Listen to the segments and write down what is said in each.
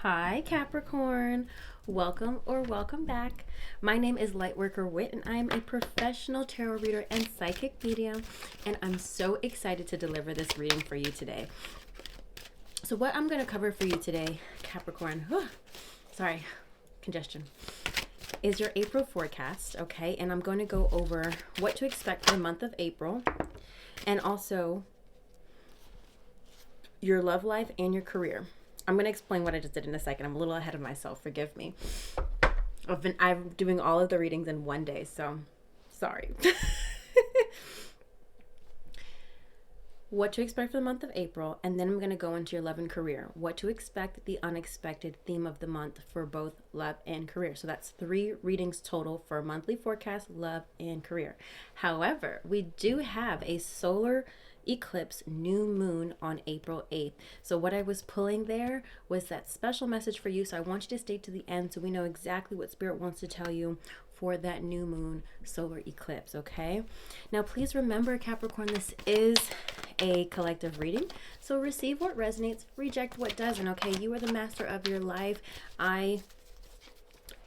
Hi, Capricorn. Welcome back. My name is Lightworker Whit, and I am a professional tarot reader and psychic medium, and I'm so excited to deliver this reading for you today. So what I'm going to cover for you today, Capricorn, congestion, is your April forecast, okay? And I'm going to go over what to expect for the month of April, and also your love life and your career. I'm going to explain what I just did in a second. I'm a little ahead of myself. Forgive me. I'm doing all of the readings in one day, so sorry. What to expect for the month of April, and then I'm going to go into your love and career. What to expect, the unexpected theme of the month for both love and career. So that's 3 readings total for a monthly forecast, love and career. However, we do have a solar eclipse new moon on April 8th. So what I was pulling there was that special message for you. So I want you to stay to the end so we know exactly what Spirit wants to tell you for that new moon solar eclipse, okay? Now please remember, Capricorn, this is a collective reading, so receive what resonates, reject what doesn't, okay? You are the master of your life. I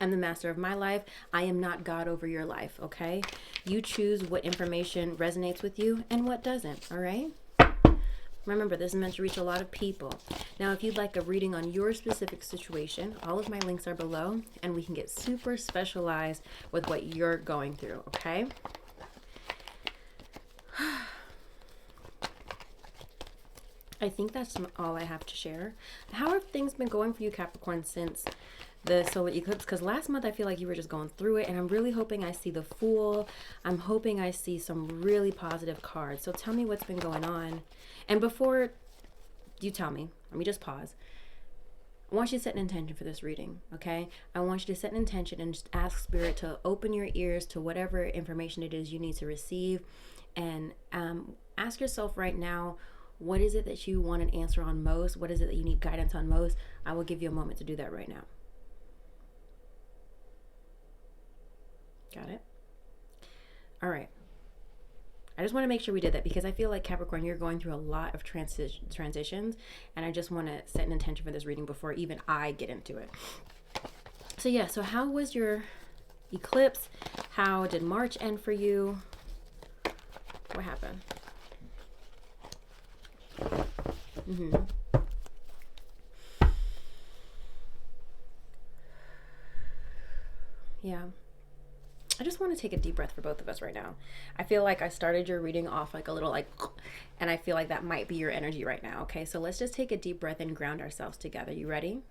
am the master of my life. I am not God over your life, okay? You choose what information resonates with you and what doesn't, all right? Remember, this is meant to reach a lot of people. Now, if you'd like a reading on your specific situation, all of my links are below, and we can get super specialized with what you're going through, okay? I think that's all I have to share. How have things been going for you, Capricorn, since the solar eclipse? Because last month I feel like you were just going through it, and I'm really hoping I see the Fool. I'm hoping I see some really positive cards. So tell me what's been going on. And before you tell me, let me just pause. I want you to set an intention for this reading, okay? I want you to set an intention and just ask Spirit to open your ears to whatever information it is you need to receive. And ask yourself right now, what is it that you want an answer on most? What is it that you need guidance on most? I will give you a moment to do that right now. Got it? All right. I just want to make sure we did that because I feel like, Capricorn, you're going through a lot of transitions, and I just want to set an intention for this reading before even I get into it. So yeah, so how was your eclipse? How did March end for you? What happened? Yeah. I just want to take a deep breath for both of us right now. I feel like I started your reading off like a little and I feel like that might be your energy right now. Okay, so let's just take a deep breath and ground ourselves together. You ready?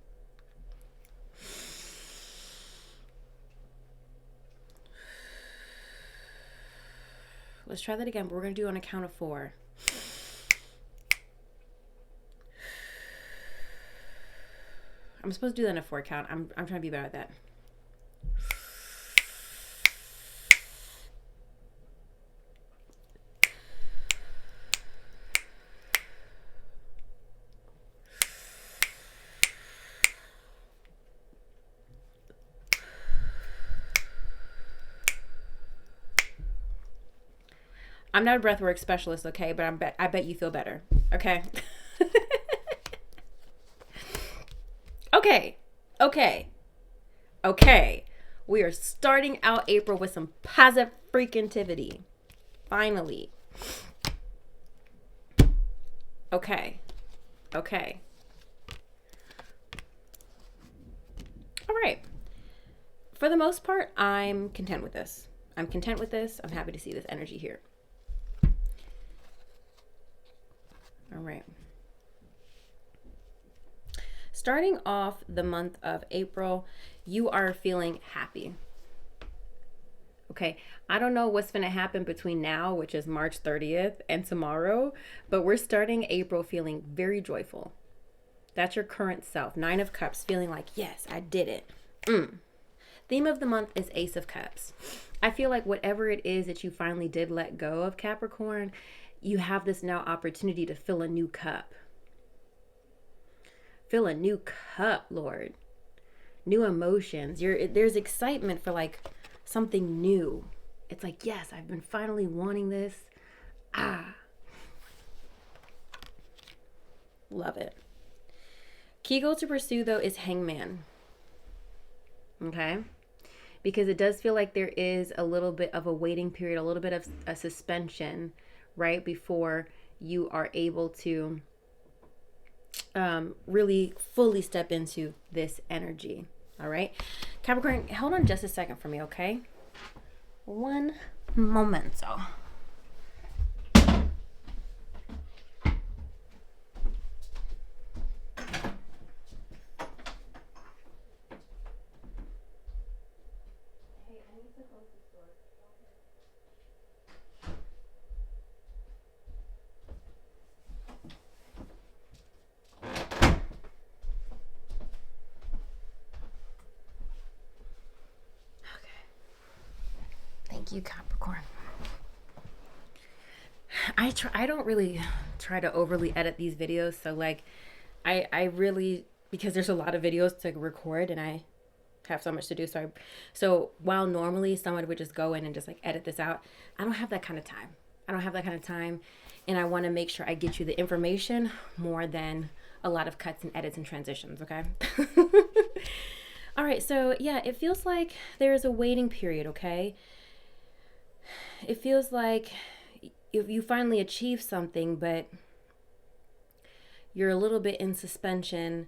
Let's try that again, but we're going to do it on a count of 4. I'm supposed to do that in a 4 count. I'm trying to be better at that. I'm not a breathwork specialist, okay, but I bet you feel better, okay? Okay. We are starting out April with some positive freakintivity. Finally. Okay. All right. For the most part, I'm content with this. I'm happy to see this energy here. All right. Starting off the month of April, you are feeling happy. Okay, I don't know what's going to happen between now, which is March 30th, and tomorrow, but we're starting April feeling very joyful. That's your current self. 9 of Cups, feeling like, yes, I did it. Theme of the month is Ace of Cups. I feel like whatever it is that you finally did let go of, Capricorn, you have this now opportunity to fill a new cup. Fill a new cup, Lord. New emotions. There's excitement for like something new. It's like, yes, I've been finally wanting this. Love it. Key goal to pursue, though, is Hangman. Okay? Because it does feel like there is a little bit of a waiting period, a little bit of a suspension, right, before you are able to really fully step into this energy. All right? Capricorn, hold on just a second for me, okay? One momento. Thank you, Capricorn. I don't really try to overly edit these videos, so like I really, because there's a lot of videos to record and I have so much to do, so while normally someone would just go in and just like edit this out, I don't have that kind of time. And I want to make sure I get you the information more than a lot of cuts and edits and transitions, okay? All right, so yeah, it feels like there's a waiting period, okay? It feels like if you finally achieve something, but you're a little bit in suspension.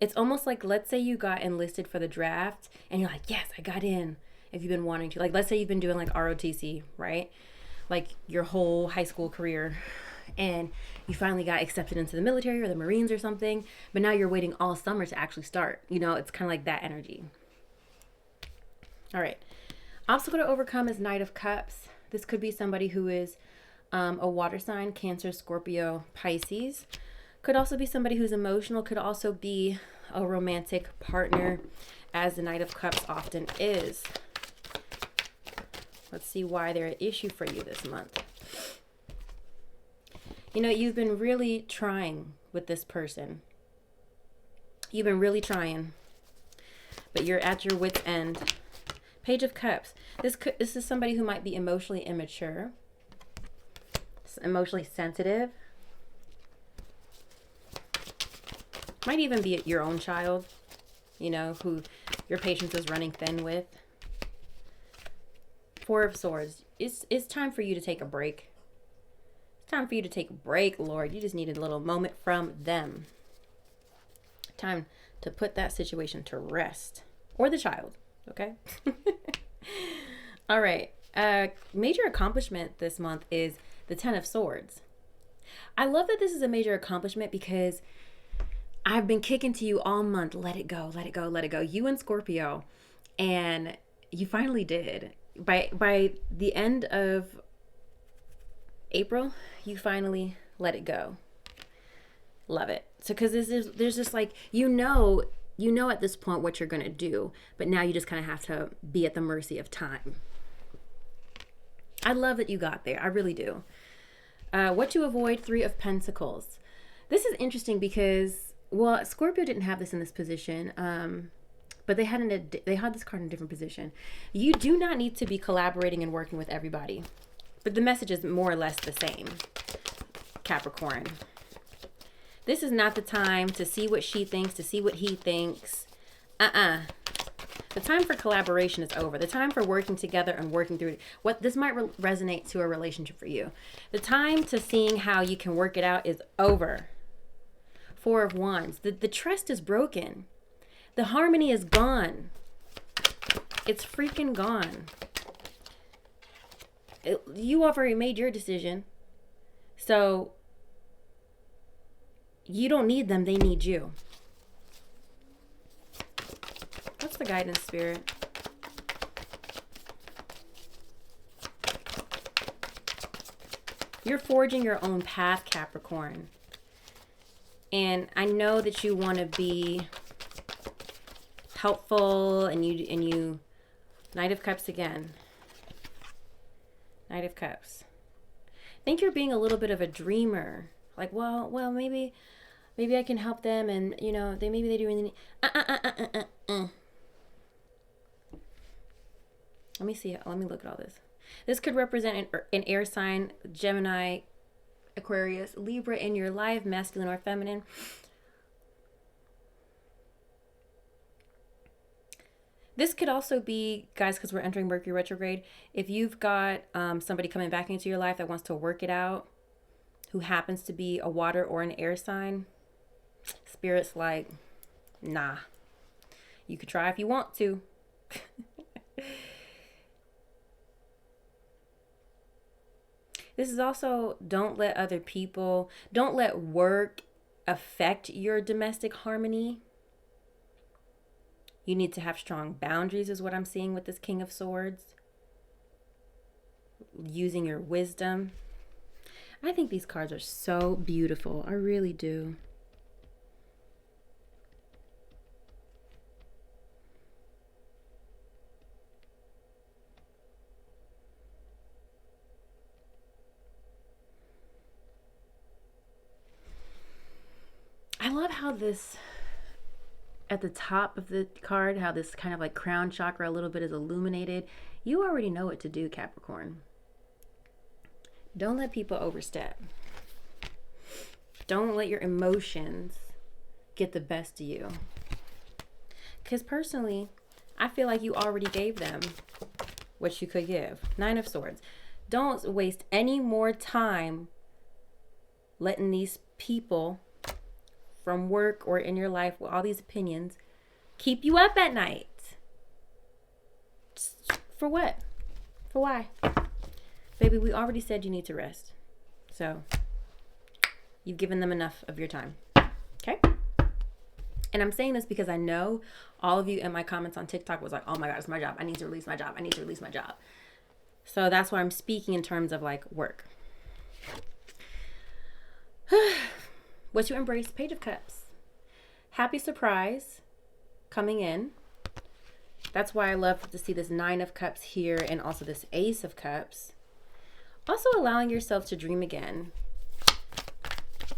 It's almost like, let's say you got enlisted for the draft and you're like, yes, I got in. If you've been wanting to, like, let's say you've been doing like ROTC, right? Like your whole high school career, and you finally got accepted into the military or the Marines or something, but now you're waiting all summer to actually start. You know, it's kind of like that energy. All right. Obstacle to overcome is Knight of Cups. This could be somebody who is a water sign, Cancer, Scorpio, Pisces. Could also be somebody who's emotional. Could also be a romantic partner, as the Knight of Cups often is. Let's see why they're an issue for you this month. You know, you've been really trying with this person. You've been really trying, but you're at your wit's end. Page of Cups. This is somebody who might be emotionally immature, emotionally sensitive. Might even be your own child, you know, who your patience is running thin with. Four of Swords. It's time for you to take a break. It's time for you to take a break, Lord. You just needed a little moment from them. Time to put that situation to rest. Or the child, okay? All right. Major accomplishment this month is the Ten of Swords. I love that this is a major accomplishment because I've been kicking to you all month. Let it go, let it go, let it go. You and Scorpio. And you finally did. By the end of April, you finally let it go. Love it. So because there's just like, you know at this point what you're going to do, but now you just kind of have to be at the mercy of time. I love that you got there. I really do. What to avoid, Three of Pentacles. This is interesting because, well, Scorpio didn't have this in this position, but they had this card in a different position. You do not need to be collaborating and working with everybody, but the message is more or less the same, Capricorn. This is not the time to see what she thinks, to see what he thinks. The time for collaboration is over. The time for working together and working through what this might resonate to a relationship for you. The time to seeing how you can work it out is over. Four of Wands. The trust is broken. The harmony is gone. It's freaking gone. You already made your decision. So you don't need them. They need you. What's the guidance, Spirit? You're forging your own path, Capricorn. And I know that you want to be helpful, and you Knight of Cups again. Knight of Cups. I think you're being a little bit of a dreamer. Like, well, maybe I can help them, and you know, maybe they do really need. Let me see. Let me look at all this. This could represent an air sign, Gemini, Aquarius, Libra in your life, masculine or feminine. This could also be, guys, because we're entering Mercury retrograde. If you've got somebody coming back into your life that wants to work it out, who happens to be a water or an air sign, Spirit's like, nah. You could try if you want to. This is also, don't let work affect your domestic harmony. You need to have strong boundaries is what I'm seeing with this King of Swords. Using your wisdom. I think these cards are so beautiful. I really do. I love how this, at the top of the card, how this kind of like crown chakra a little bit is illuminated. You already know what to do, Capricorn. Don't let people overstep. Don't let your emotions get the best of you. Because personally, I feel like you already gave them what you could give. 9 of Swords. Don't waste any more time letting these people from work or in your life with all these opinions keep you up at night. For what? For why? Baby, we already said you need to rest. So you've given them enough of your time. Okay? And I'm saying this because I know all of you in my comments on TikTok was like, oh my God, it's my job. I need to release my job. I need to release my job. So that's why I'm speaking in terms of like work. What you embrace, Page of Cups. Happy surprise coming in. That's why I love to see this 9 of Cups here and also this Ace of Cups. Also allowing yourself to dream again.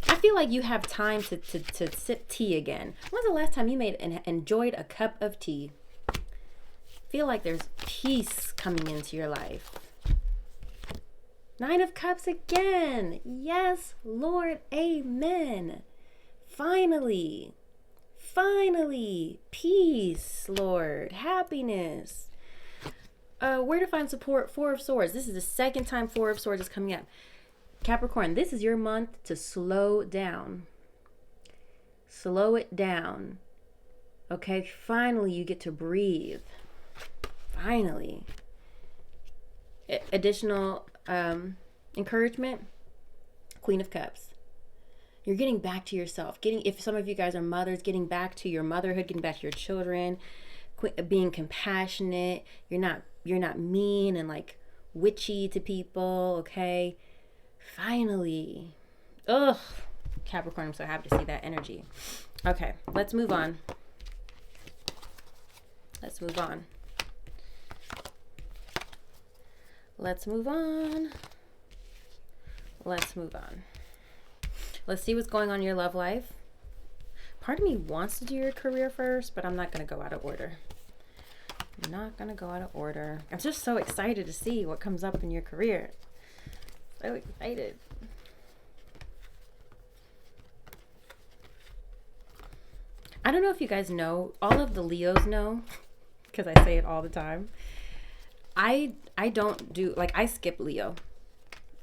I feel like you have time to sip tea again. When's the last time you made and enjoyed a cup of tea? Feel like there's peace coming into your life. 9 of Cups again. Yes, Lord. Amen. Finally. Finally. Peace, Lord. Happiness. Where to find support? 4 of Swords. This is the second time 4 of Swords is coming up. Capricorn, this is your month to slow down. Slow it down. Okay, finally you get to breathe. Finally. Additional encouragement. Queen of Cups. You're getting back to yourself. If some of you guys are mothers, getting back to your motherhood, getting back to your children, being compassionate. You're not mean and like witchy to people, okay? Finally. Ugh. Capricorn, I'm so happy to see that energy. Okay, let's move on. Let's move on. Let's move on. Let's move on. Let's see what's going on in your love life. Part of me wants to do your career first, but I'm not going to go out of order. I'm not going to go out of order. I'm just so excited to see what comes up in your career. So excited. I don't know if you guys know, all of the Leos know, because I say it all the time. I don't do, like, I skip Leo.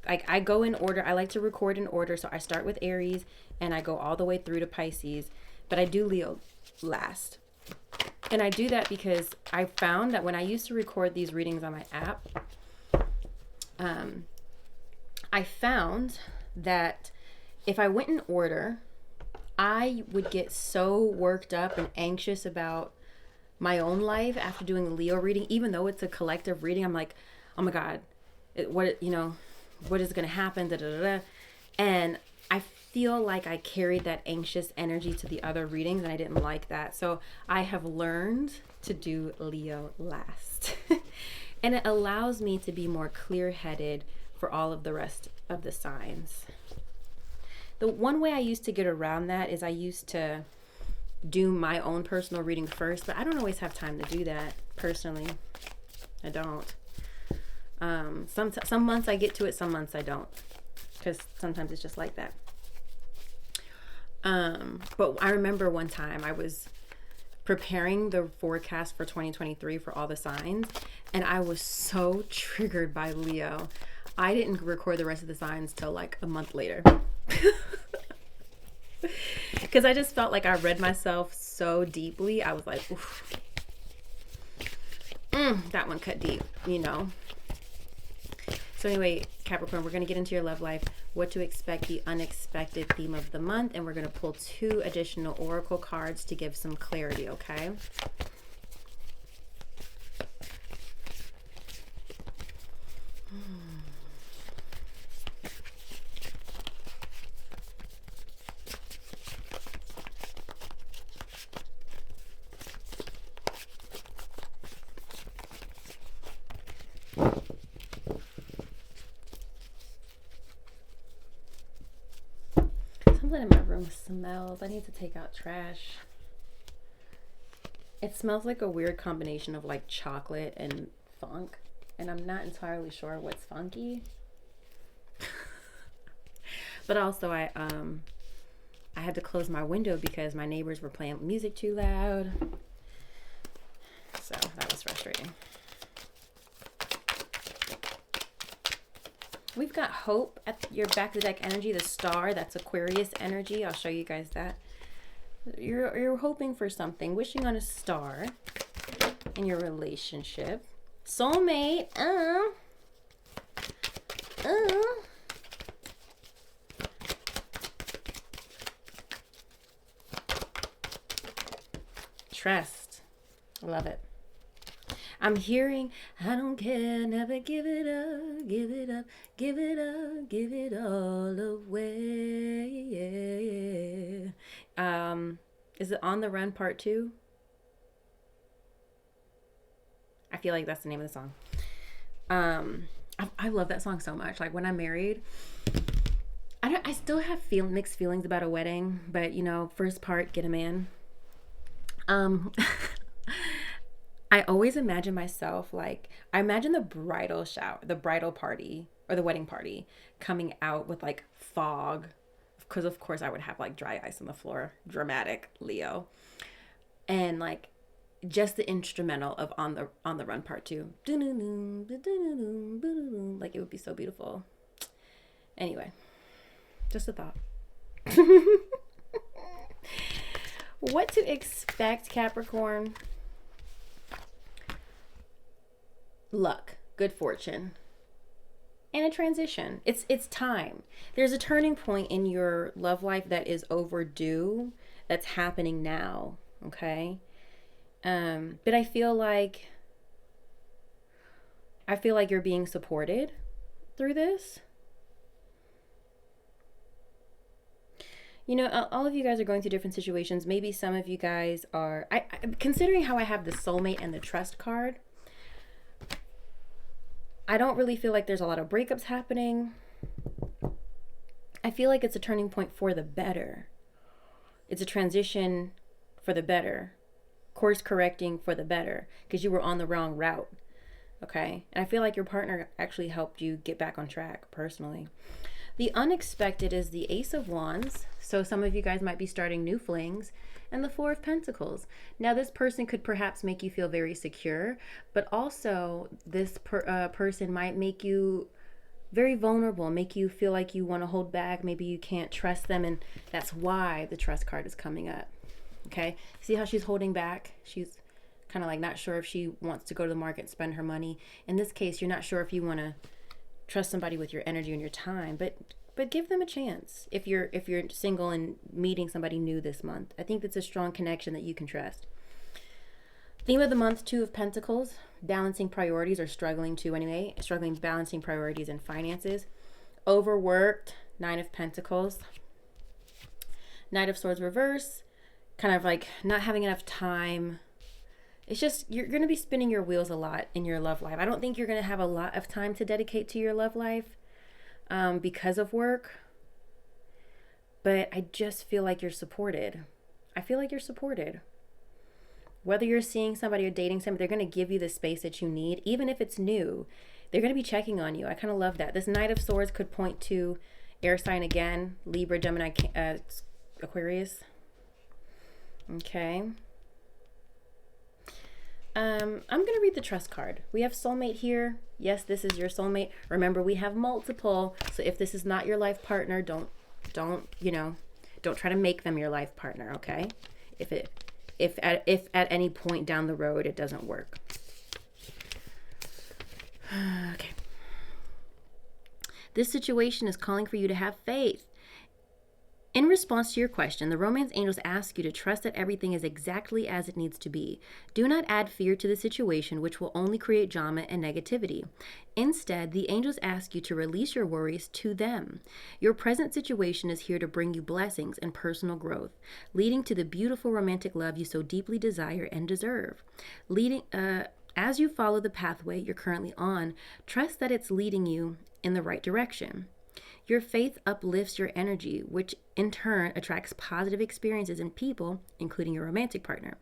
Like, I go in order. I like to record in order. So I start with Aries and I go all the way through to Pisces. But I do Leo last. And I do that because I found that when I used to record these readings on my app, I found that if I went in order, I would get so worked up and anxious about my own life after doing the Leo reading, even though it's a collective reading. I'm like, oh my God, what is going to happen? Da, da, da, da. And I feel like I carried that anxious energy to the other readings and I didn't like that. So I have learned to do Leo last. And it allows me to be more clear-headed for all of the rest of the signs. The one way I used to get around that is I used to do my own personal reading first, but I don't always have time to do that personally. I don't. Some months I get to it, some months I don't, because sometimes it's just like that. But I remember one time preparing the forecast for 2023 for all the signs, and I was so triggered by Leo. I didn't record the rest of the signs till like a month later. Because I just felt like I read myself so deeply. I was like, oof. That one cut deep, you know. So anyway, Capricorn, we're going to get into your love life, what to expect, the unexpected theme of the month, and we're going to pull 2 additional oracle cards to give some clarity, okay? Something in my room smells. I need to take out trash. It smells like a weird combination of like chocolate and funk, and I'm not entirely sure what's funky. But also I had to close my window because my neighbors were playing music too loud. So that was frustrating. We've got hope at your back of the deck energy, the star, that's Aquarius energy. I'll show you guys that. You're hoping for something, wishing on a star in your relationship. Soulmate, Trust. Love it. I'm hearing, I don't care, never give it up, give it up, give it up, give it all away. Is it On the Run Part 2? I feel like that's the name of the song. I love that song so much. Like when I'm married, I still have mixed feelings about a wedding, but you know, first part, get a man. I always imagine myself like, I imagine the bridal shower, the bridal party or the wedding party coming out with like fog, because of course I would have like dry ice on the floor, dramatic Leo, and like just the instrumental of On the Run Part 2. Like it would be so beautiful. Anyway, just a thought. What to expect, Capricorn? Luck, good fortune, and a transition. It's time. There's a turning point in your love life that is overdue, that's happening now, okay? But I feel like you're being supported through this. You know, all of you guys are going through different situations. Maybe some of you guys are, considering how I have the soulmate and the trust card, I don't really feel like there's a lot of breakups happening. I feel like it's a turning point for the better. It's a transition for the better. Course correcting for the better, because you were on the wrong route. Okay? And I feel like your partner actually helped you get back on track personally. The unexpected is the Ace of Wands. So some of you guys might be starting new flings. And the Four of Pentacles. Now this person could perhaps make you feel very secure, but also this person might make you very vulnerable, make you feel like you want to hold back. Maybe you can't trust them, and that's why the trust card is coming up. Okay, see how she's holding back? She's kind of like not sure if she wants to go to the market and spend her money. In this case, you're not sure if you want to trust somebody with your energy and your time, but give them a chance. If you're single and meeting somebody new this month, I think that's a strong connection that you can trust. Theme of the month, Two of Pentacles, balancing priorities, or struggling balancing priorities and finances. Overworked, Nine of Pentacles. Knight of Swords reverse, kind of like not having enough time. It's just, you're going to be spinning your wheels a lot in your love life. I don't think you're going to have a lot of time to dedicate to your love life because of work. But I just feel like you're supported. I feel like you're supported. Whether you're seeing somebody or dating somebody, they're going to give you the space that you need. Even if it's new, they're going to be checking on you. I kind of love that. This Knight of Swords could point to air sign again, Libra, Gemini, Aquarius. Okay. I'm going to read the trust card. We have soulmate here. Yes, this is your soulmate. Remember, we have multiple. So if this is not your life partner, don't try to make them your life partner, okay? If at any point down the road it doesn't work. Okay. This situation is calling for you to have faith. In response to your question, the romance angels ask you to trust that everything is exactly as it needs to be. Do not add fear to the situation, which will only create drama and negativity. Instead, the angels ask you to release your worries to them. Your present situation is here to bring you blessings and personal growth, leading to the beautiful romantic love you so deeply desire and deserve. As you follow the pathway you're currently on, trust that it's leading you in the right direction. Your faith uplifts your energy, which in turn attracts positive experiences in people, including your romantic partner.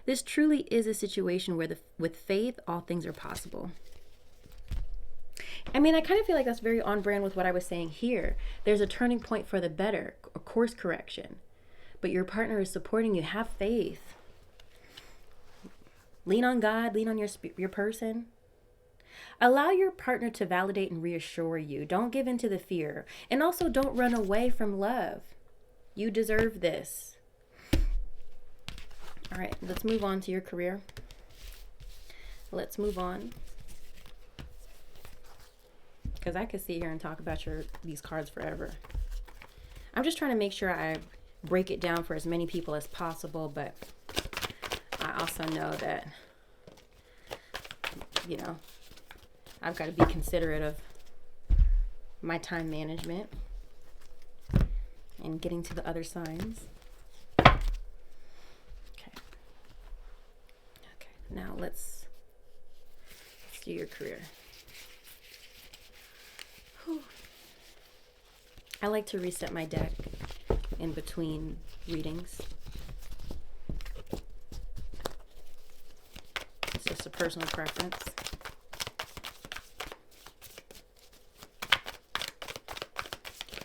This truly is a situation where with faith, all things are possible. I mean, I kind of feel like that's very on brand with what I was saying here. There's a turning point for the better, a course correction. But your partner is supporting you. Have faith. Lean on God, lean on your person. Allow your partner to validate and reassure you. Don't give in to the fear. And also don't run away from love. You deserve this. All right, let's move on to your career. Let's move on. Because I could sit here and talk about these cards forever. I'm just trying to make sure I break it down for as many people as possible, but I also know that, I've got to be considerate of my time management and getting to the other signs. Okay. Now let's do your career. Whew. I like to reset my deck in between readings. It's just a personal preference.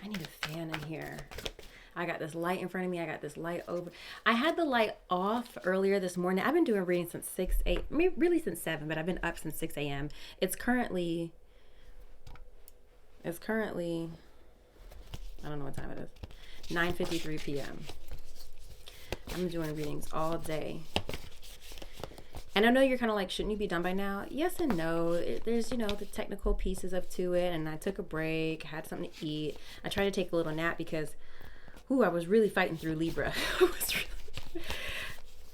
I need a fan in here. I got this light in front of me. I got this light over. I had the light off earlier this morning. I've been doing readings since 6, 8, really since 7, but I've been up since 6 a.m. It's currently, I don't know what time it is, 9:53 p.m. I'm doing readings all day. And I know you're kind of like, shouldn't you be done by now? Yes and no. There's, the technical pieces to it. And I took a break, had something to eat. I tried to take a little nap because, I was really fighting through Libra.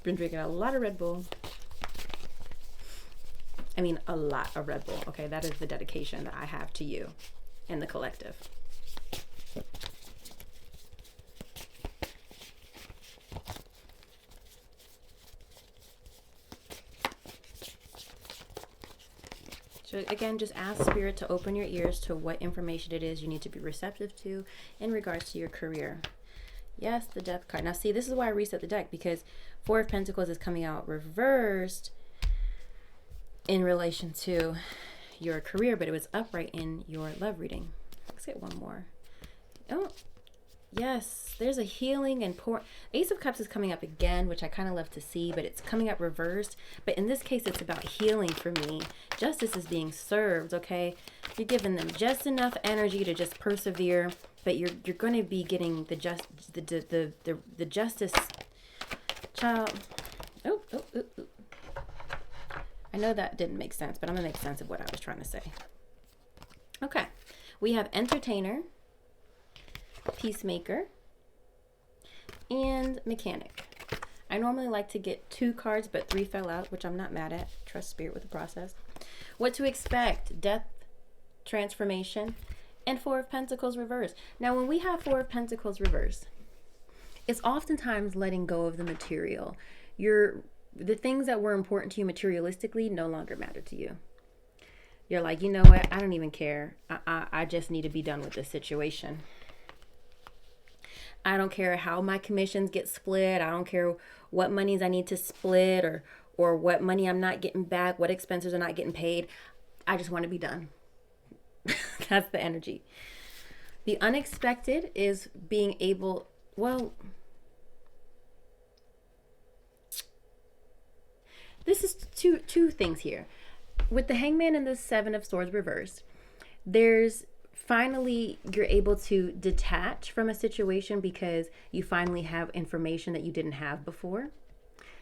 Been drinking a lot of Red Bull. I mean, a lot of Red Bull. Okay, that is the dedication that I have to you and the collective. So again, just ask Spirit to open your ears to what information it is you need to be receptive to in regards to your career. Yes, the Death card. Now see, this is why I reset the deck, because Four of Pentacles is coming out reversed in relation to your career, but it was upright in your love reading. Let's get one more. Oh, yes, there's a healing and Ace of Cups is coming up again, which I kind of love to see, but it's coming up reversed. But in this case, it's about healing for me. Justice is being served, okay? You're giving them just enough energy to just persevere, but you're going to be getting the justice. Child. Oh. I know that didn't make sense, but I'm going to make sense of what I was trying to say. Okay. We have Entertainer, Peacemaker, and Mechanic. I normally like to get 2 cards, but 3 fell out, which I'm not mad at. Trust Spirit with the process. What to expect: Death, Transformation, and Four of Pentacles reverse. Now, when we have Four of Pentacles reverse, it's oftentimes letting go of the material. The things that were important to you materialistically no longer matter to you. You're like, you know what? I don't even care. I just need to be done with this situation. I don't care how my commissions get split. I don't care what monies I need to split or what money I'm not getting back, what expenses are not getting paid. I just want to be done. That's the energy. The unexpected is being able, this is two things here. With the Hangman and the Seven of Swords reversed, there's finally, you're able to detach from a situation because you finally have information that you didn't have before.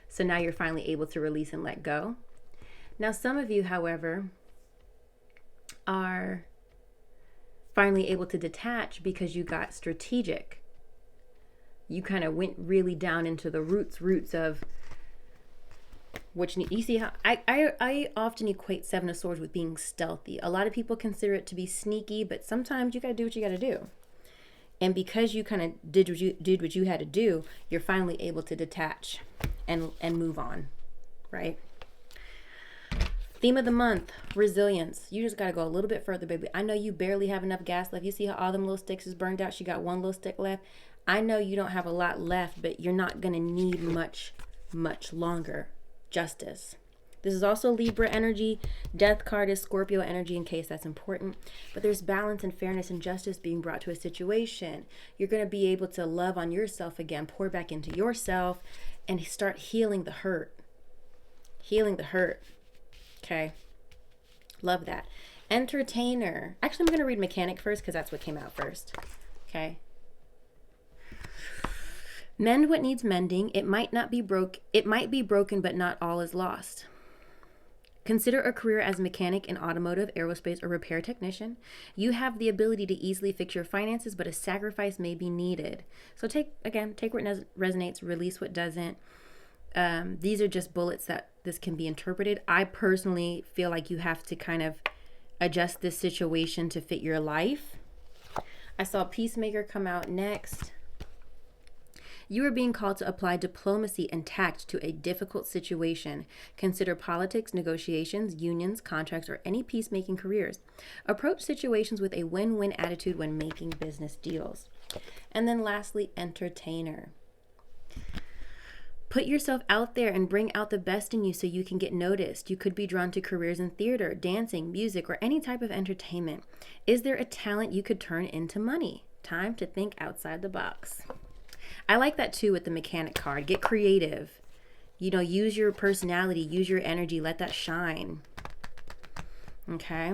So now you're finally able to release and let go. Now, some of you, however, are finally able to detach because you got strategic. You kind of went really down into the roots of which you see how I often equate Seven of Swords with being stealthy. A lot of people consider it to be sneaky, but sometimes you got to do what you got to do. And because you kind of did what you had to do, you're finally able to detach and move on, right? Theme of the month, resilience. You just got to go a little bit further, baby. I know you barely have enough gas left. You see how all them little sticks is burned out? She got one little stick left. I know you don't have a lot left, but you're not going to need much longer. Justice. This is also Libra energy. Death card is Scorpio energy in case that's important. But there's balance and fairness and justice being brought to a situation. You're going to be able to love on yourself again, pour back into yourself, and start healing the hurt. Healing the hurt. Okay. Love that. Entertainer. Actually, I'm going to read mechanic first because that's what came out first. Okay. Mend what needs mending. It might be broken, but not all is lost. Consider a career as mechanic in automotive, aerospace, or repair technician. You have the ability to easily fix your finances, but a sacrifice may be needed. So take what resonates, release what doesn't. These are just bullets that this can be interpreted. I personally feel like you have to kind of adjust this situation to fit your life. I saw Peacemaker come out next. You are being called to apply diplomacy and tact to a difficult situation. Consider politics, negotiations, unions, contracts, or any peacemaking careers. Approach situations with a win-win attitude when making business deals. And then lastly, entertainer. Put yourself out there and bring out the best in you so you can get noticed. You could be drawn to careers in theater, dancing, music, or any type of entertainment. Is there a talent you could turn into money? Time to think outside the box. I like that too with the mechanic card. Get creative. Use your personality, use your energy, let that shine. Okay.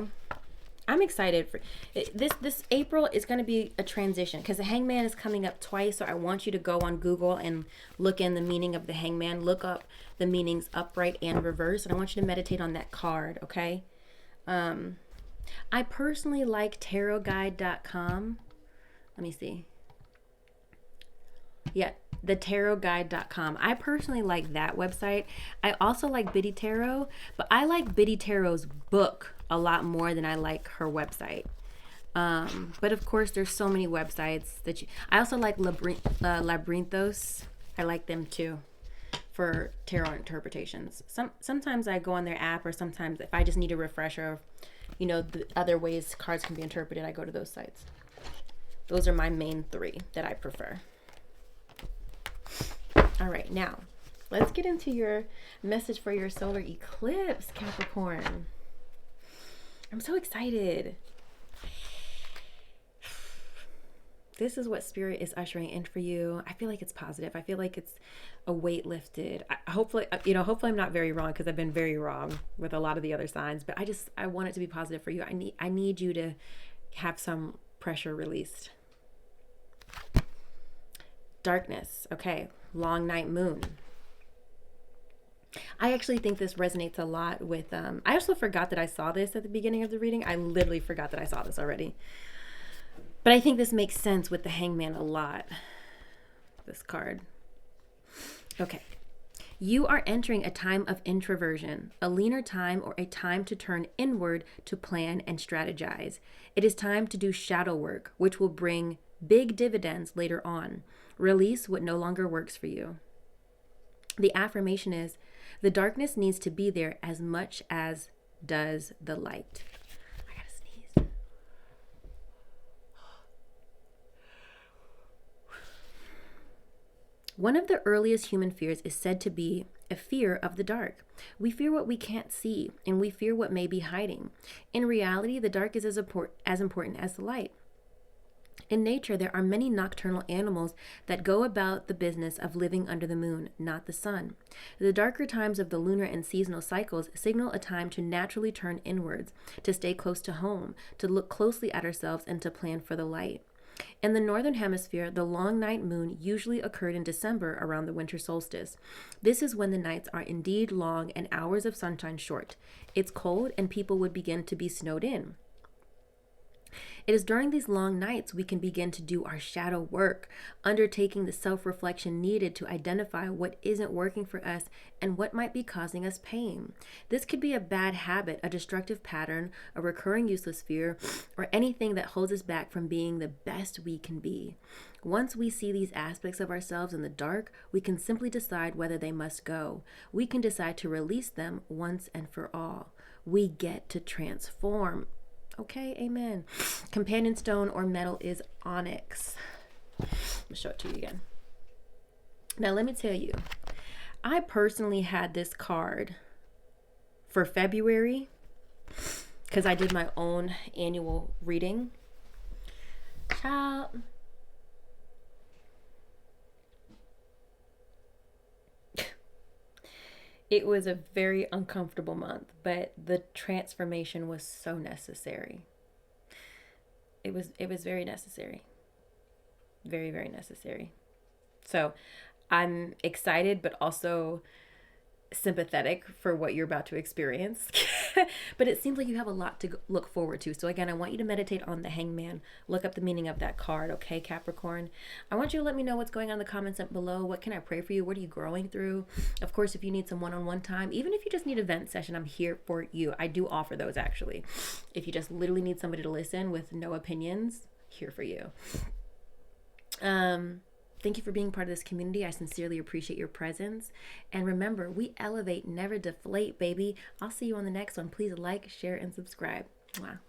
I'm excited for this April is going to be a transition because the Hangman is coming up twice. So I want you to go on Google and look in the meaning of the Hangman. Look up the meanings upright and reverse. And I want you to meditate on that card. Okay. I personally like tarotguide.com. Let me see. Yeah, the tarotguide.com. I personally like that website. I also like Biddy Tarot, but I like Biddy Tarot's book a lot more than I like her website. But of course, there's so many websites I also like Labyrinthos. I like them too for tarot interpretations. Sometimes I go on their app, or sometimes if I just need a refresher, the other ways cards can be interpreted, I go to those sites. Those are my main three that I prefer. All right, now let's get into your message for your solar eclipse, Capricorn. I'm so excited. This is what Spirit is ushering in for you. I feel like it's positive. I feel like it's a weight lifted. Hopefully I'm not very wrong, because I've been very wrong with a lot of the other signs. But I want it to be positive for you. I need you to have some pressure released. Darkness. Okay. Long night moon. I actually think this resonates a lot with I also forgot that I saw this at the beginning of the reading. I literally forgot that I saw this already. But I think this makes sense with the Hangman a lot. This card. Okay. You are entering a time of introversion, a leaner time, or a time to turn inward to plan and strategize. It is time to do shadow work, which will bring big dividends later on. Release what no longer works for you. The affirmation is, the darkness needs to be there as much as does the light. I gotta sneeze. One of the earliest human fears is said to be a fear of the dark. We fear what we can't see, and we fear what may be hiding. In reality, the dark is as important as the light. In nature, there are many nocturnal animals that go about the business of living under the moon, not the sun. The darker times of the lunar and seasonal cycles signal a time to naturally turn inwards, to stay close to home, to look closely at ourselves, and to plan for the light. In the northern hemisphere, the long night moon usually occurred in December around the winter solstice. This is when the nights are indeed long and hours of sunshine short. It's cold and people would begin to be snowed in. It is during these long nights we can begin to do our shadow work, undertaking the self-reflection needed to identify what isn't working for us and what might be causing us pain. This could be a bad habit, a destructive pattern, a recurring useless fear, or anything that holds us back from being the best we can be. Once we see these aspects of ourselves in the dark, we can simply decide whether they must go. We can decide to release them once and for all. We get to transform. Okay, amen. Companion stone or metal is onyx. Let me show it to you again. Now, let me tell you, I personally had this card for February because I did my own annual reading. Child. It was a very uncomfortable month, but the transformation was so necessary. It was very necessary. Very, very necessary. So I'm excited, but also sympathetic for what you're about to experience. But it seems like you have a lot to look forward to. So again, I want you to meditate on the Hangman. Look up the meaning of that card, okay, Capricorn? I want you to let me know what's going on in the comments below. What can I pray for you? What are you growing through? Of course, if you need some one-on-one time, even if you just need a vent session, I'm here for you. I do offer those, actually. If you just literally need somebody to listen with no opinions, here for you. Thank you for being part of this community. I sincerely appreciate your presence. And remember, we elevate, never deflate, baby. I'll see you on the next one. Please like, share, and subscribe. Mwah.